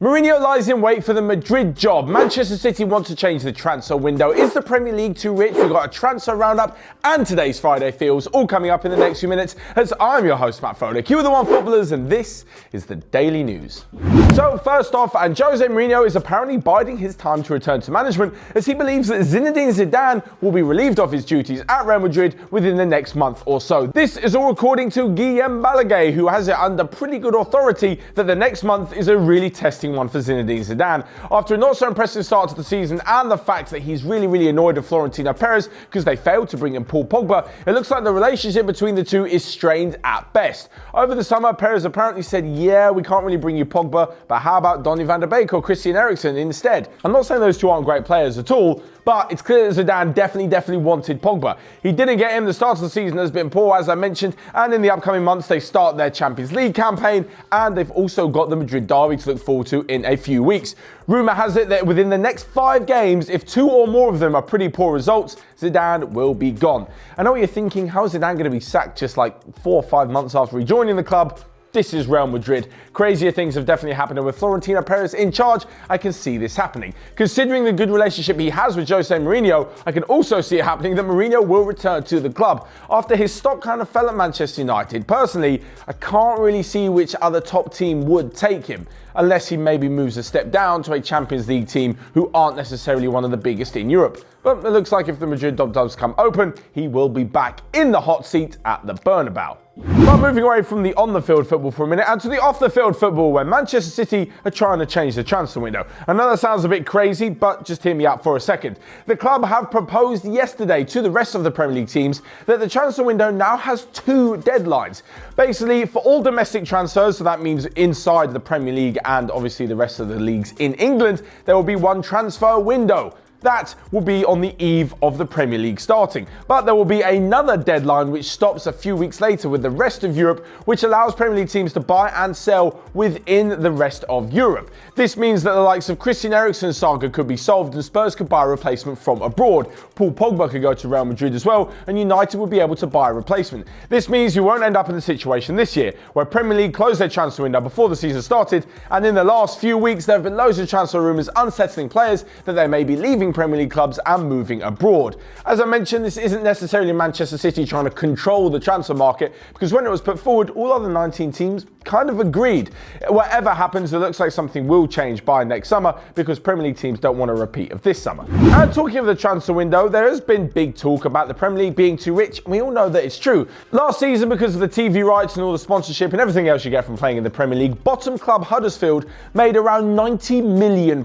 Mourinho lies in wait for the Madrid job. Manchester City want to change the transfer window. Is the Premier League too rich? We've got a transfer roundup and today's Friday feels all coming up in the next few minutes as I'm your host, Matt Froelich. You are the Onefootballers and this is the Daily News. So first off, and Jose Mourinho is apparently biding his time to return to management as he believes that Zinedine Zidane will be relieved of his duties at Real Madrid within the next month or so. This is all according to Guillem Balaguer, who has it under pretty good authority that the next month is a really testing one for Zinedine Zidane. After a not so impressive start to the season and the fact that he's really annoyed at Florentino Perez because they failed to bring in Paul Pogba, it looks like the relationship between the two is strained at best. Over the summer, Perez apparently said, yeah, we can't really bring you Pogba, but how about Donny van de Beek or Christian Eriksen instead? I'm not saying those two aren't great players at all, but it's clear that Zidane definitely wanted Pogba. He didn't get him. The start of the season has been poor, as I mentioned, and in the upcoming months they start their Champions League campaign, and they've also got the Madrid derby to look forward to in a few weeks. Rumour has it that within the next 5 games, if 2 or more of them are pretty poor results, Zidane will be gone. I know what you're thinking, how is Zidane going to be sacked just like 4 or 5 months after rejoining the club? This is Real Madrid. Crazier things have definitely happened, and with Florentino Perez in charge, I can see this happening. Considering the good relationship he has with Jose Mourinho, I can also see it happening that Mourinho will return to the club. After his stock kind of fell at Manchester United, personally, I can't really see which other top team would take him, unless he maybe moves a step down to a Champions League team who aren't necessarily one of the biggest in Europe. But it looks like if the Madrid job does come open, he will be back in the hot seat at the Bernabeu. But moving away from the on-the-field football for a minute and to the off-the-field football, where Manchester City are trying to change the transfer window. I know that sounds a bit crazy, but just hear me out for a second. The club have proposed yesterday to the rest of the Premier League teams that the transfer window now has 2 deadlines. Basically, for all domestic transfers, so that means inside the Premier League and obviously the rest of the leagues in England, there will be 1 transfer window. That will be on the eve of the Premier League starting. But there will be another deadline which stops a few weeks later with the rest of Europe, which allows Premier League teams to buy and sell within the rest of Europe. This means that the likes of Christian Eriksen's saga could be solved and Spurs could buy a replacement from abroad. Paul Pogba could go to Real Madrid as well, and United would be able to buy a replacement. This means you won't end up in the situation this year, where Premier League closed their transfer window before the season started, and in the last few weeks there have been loads of transfer rumours unsettling players that they may be leaving Premier League clubs and moving abroad. As I mentioned, this isn't necessarily Manchester City trying to control the transfer market, because when it was put forward, all other 19 teams kind of agreed. Whatever happens, it looks like something will change by next summer, because Premier League teams don't want a repeat of this summer. And talking of the transfer window, there has been big talk about the Premier League being too rich, and we all know that it's true. Last season, because of the TV rights and all the sponsorship and everything else you get from playing in the Premier League, bottom club Huddersfield made around £90 million.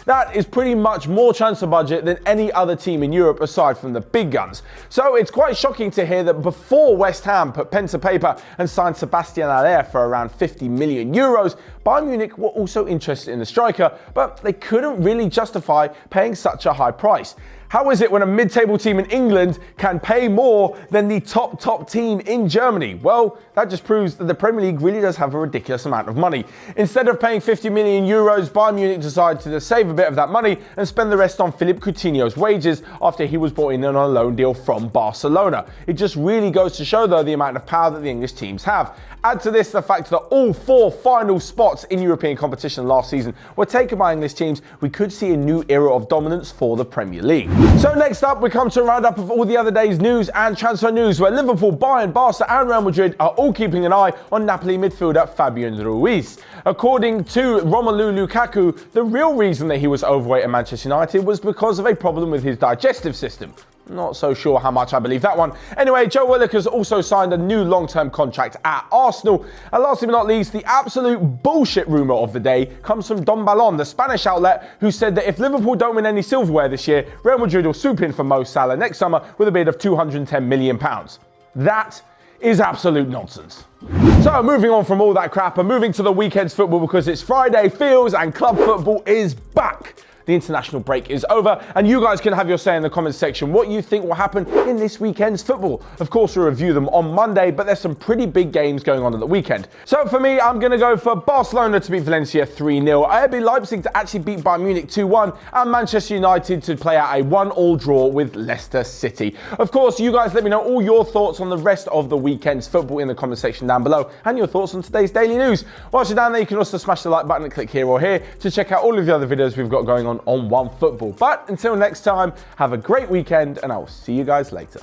That is pretty much more transfer budget than any other team in Europe aside from the big guns. So it's quite shocking to hear that before West Ham put pen to paper and signed Sebastian Haller for around €50 million, Bayern Munich were also interested in the striker, but they couldn't really justify paying such a high price. How is it when a mid-table team in England can pay more than the top team in Germany? Well, that just proves that the Premier League really does have a ridiculous amount of money. Instead of paying €50 million, Bayern Munich decided to save a bit of that money and spend the rest on Philippe Coutinho's wages after he was brought in on a loan deal from Barcelona. It just really goes to show, though, the amount of power that the English teams have. Add to this the fact that all 4 final spots in European competition last season were taken by English teams. We could see a new era of dominance for the Premier League. So next up, we come to a roundup of all the other day's news and transfer news, where Liverpool, Bayern, Barca and Real Madrid are all keeping an eye on Napoli midfielder Fabian Ruiz. According to Romelu Lukaku, the real reason that he was overweight at Manchester United was because of a problem with his digestive system. Not so sure how much I believe that one. Anyway, Joe Willock has also signed a new long-term contract at Arsenal. And lastly but not least, the absolute bullshit rumour of the day comes from Don Balon, the Spanish outlet, who said that if Liverpool don't win any silverware this year, Real Madrid will swoop in for Mo Salah next summer with a bid of £210 million. That is absolute nonsense. So moving on from all that crap and moving to the weekend's football, because it's Friday feels and club football is back. the international break is over, and you guys can have your say in the comments section what you think will happen in this weekend's football. Of course, we'll review them on Monday, but there's some pretty big games going on at the weekend. So for me, I'm going to go for Barcelona to beat Valencia 3-0, RB Leipzig to actually beat Bayern Munich 2-1, and Manchester United to play out a 1-1 draw with Leicester City. Of course, you guys let me know all your thoughts on the rest of the weekend's football in the comment section down below, and your thoughts on today's daily news. Whilst you're down there, you can also smash the like button and click here or here to check out all of the other videos we've got going on Onefootball. But until next time, have a great weekend, and I will see you guys later.